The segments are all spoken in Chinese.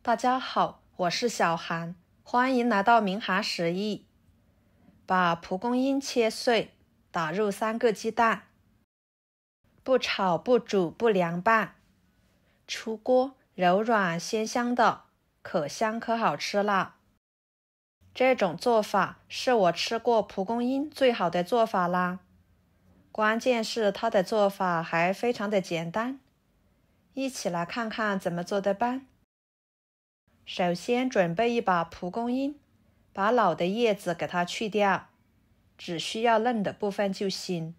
大家好，我是小韩，欢迎来到明涵食艺。把蒲公英切碎，打入3个鸡蛋，不炒不煮不凉拌，出锅柔软鲜香的，可香可好吃啦。这种做法是我吃过蒲公英最好的做法啦。关键是它的做法还非常的简单，一起来看看怎么做的吧。首先准备一把蒲公英，把老的叶子给它去掉，只需要嫩的部分就行。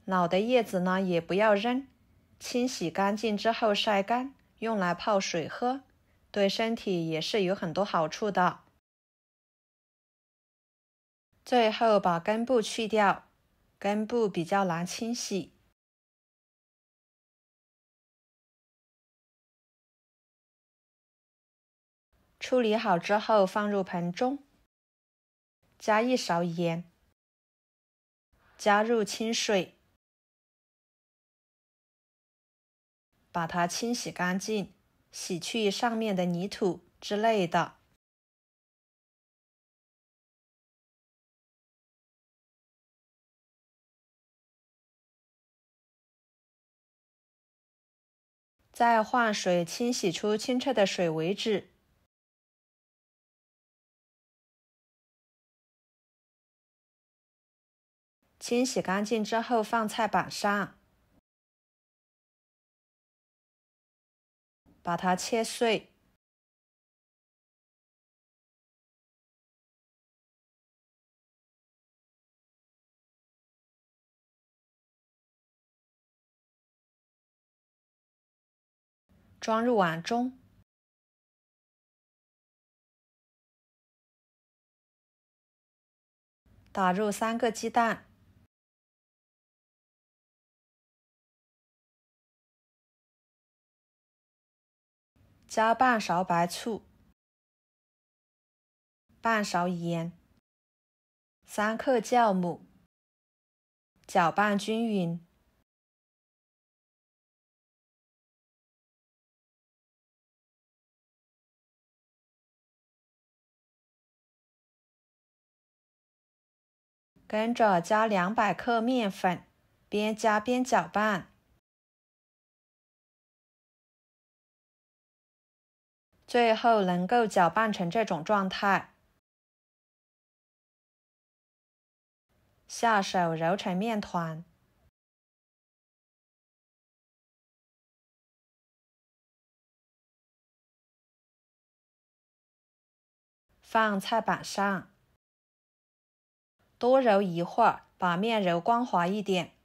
老的叶子呢也不要扔，清洗干净之后晒干，用来泡水喝，对身体也是有很多好处的。最后把根部去掉，根部比较难清洗。处理好之后放入盆中，加1勺盐，加入清水，把它清洗干净，洗去上面的泥土之类的。再换水清洗出清澈的水为止。清洗干净之后放菜板上，把它切碎，装入碗中。打入3个鸡蛋，加半勺白醋，半勺盐，3克酵母，搅拌均匀。跟着加200克面粉，边加边搅拌。最后能够搅拌成这种状态，下手揉成面团。放菜板上，多揉一会儿，把面揉光滑一点。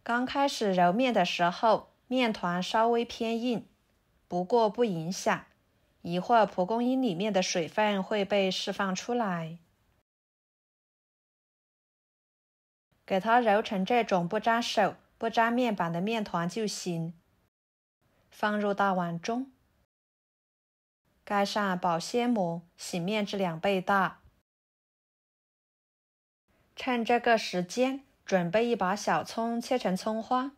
刚开始揉面的时候，面团稍微偏硬，不过不影响，一会儿蒲公英里面的水分会被释放出来。给它揉成这种不沾手、不沾面板的面团就行。放入大碗中，盖上保鲜膜，洗面至2倍大。趁这个时间，准备一把小葱，切成葱花。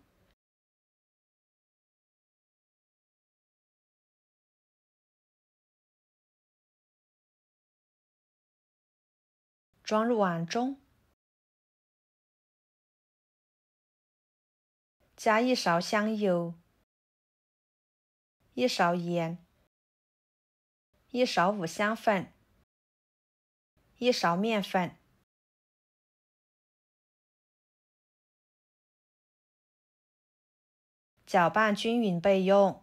装入碗中，加1勺香油，1勺盐，1勺五香粉，1勺面粉，搅拌均匀备用。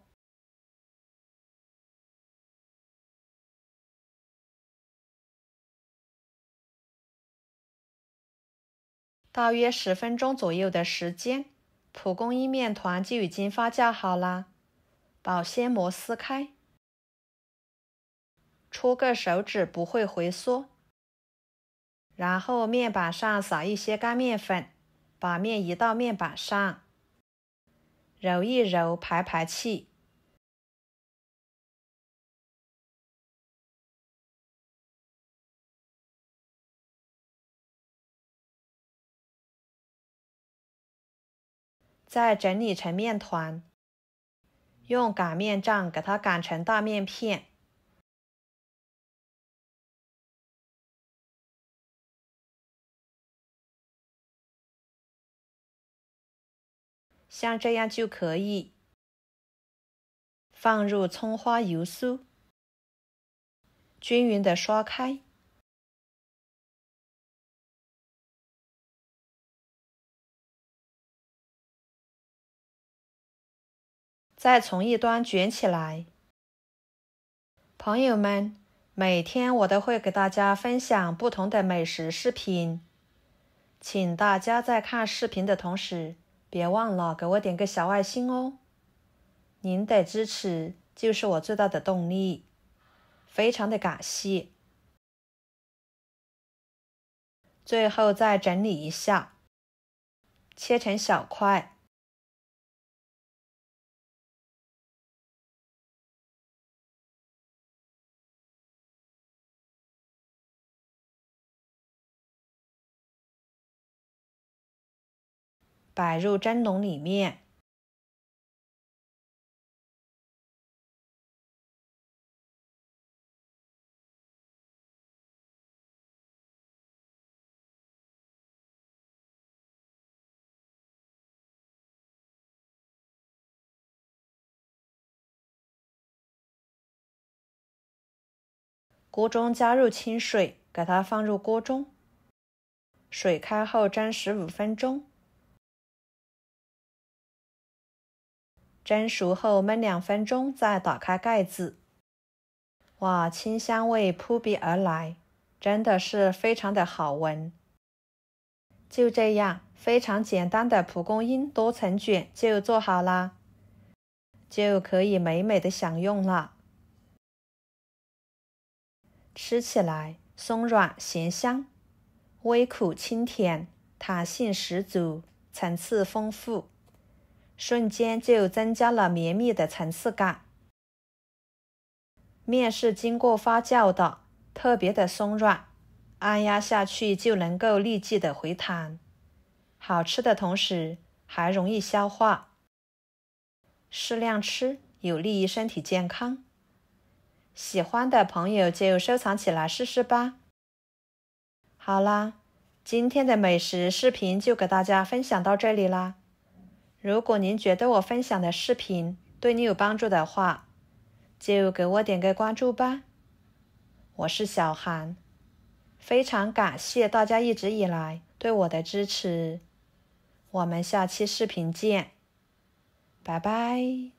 大约10分钟左右的时间，蒲公英面团就已经发酵好啦。保鲜膜撕开，戳个手指不会回缩。然后面板上撒一些干面粉，把面移到面板上，揉一揉，排排气。再整理成面团，用擀面杖给它擀成大面片。像这样就可以。放入葱花油酥，均匀的刷开。再从一端卷起来。朋友们，每天我都会给大家分享不同的美食视频，请大家在看视频的同时，别忘了给我点个小爱心哦。您的支持就是我最大的动力，非常的感谢。最后再整理一下，切成小块。摆入蒸笼里面。锅中加入清水，给它放入锅中。水开后蒸15分钟。蒸熟后焖2分钟，再打开盖子。哇，清香味扑鼻而来，真的是非常的好闻。就这样，非常简单的蒲公英多层卷就做好啦，就可以美美的享用了。吃起来松软咸香，微苦清甜，弹性十足，层次丰富。瞬间就增加了绵密的层次感。面是经过发酵的，特别的松软，按压下去就能够立即的回弹。好吃的同时还容易消化，适量吃有利于身体健康。喜欢的朋友就收藏起来试试吧。好啦，今天的美食视频就给大家分享到这里啦。如果您觉得我分享的视频对你有帮助的话，就给我点个关注吧。我是小韩，非常感谢大家一直以来对我的支持。我们下期视频见，拜拜。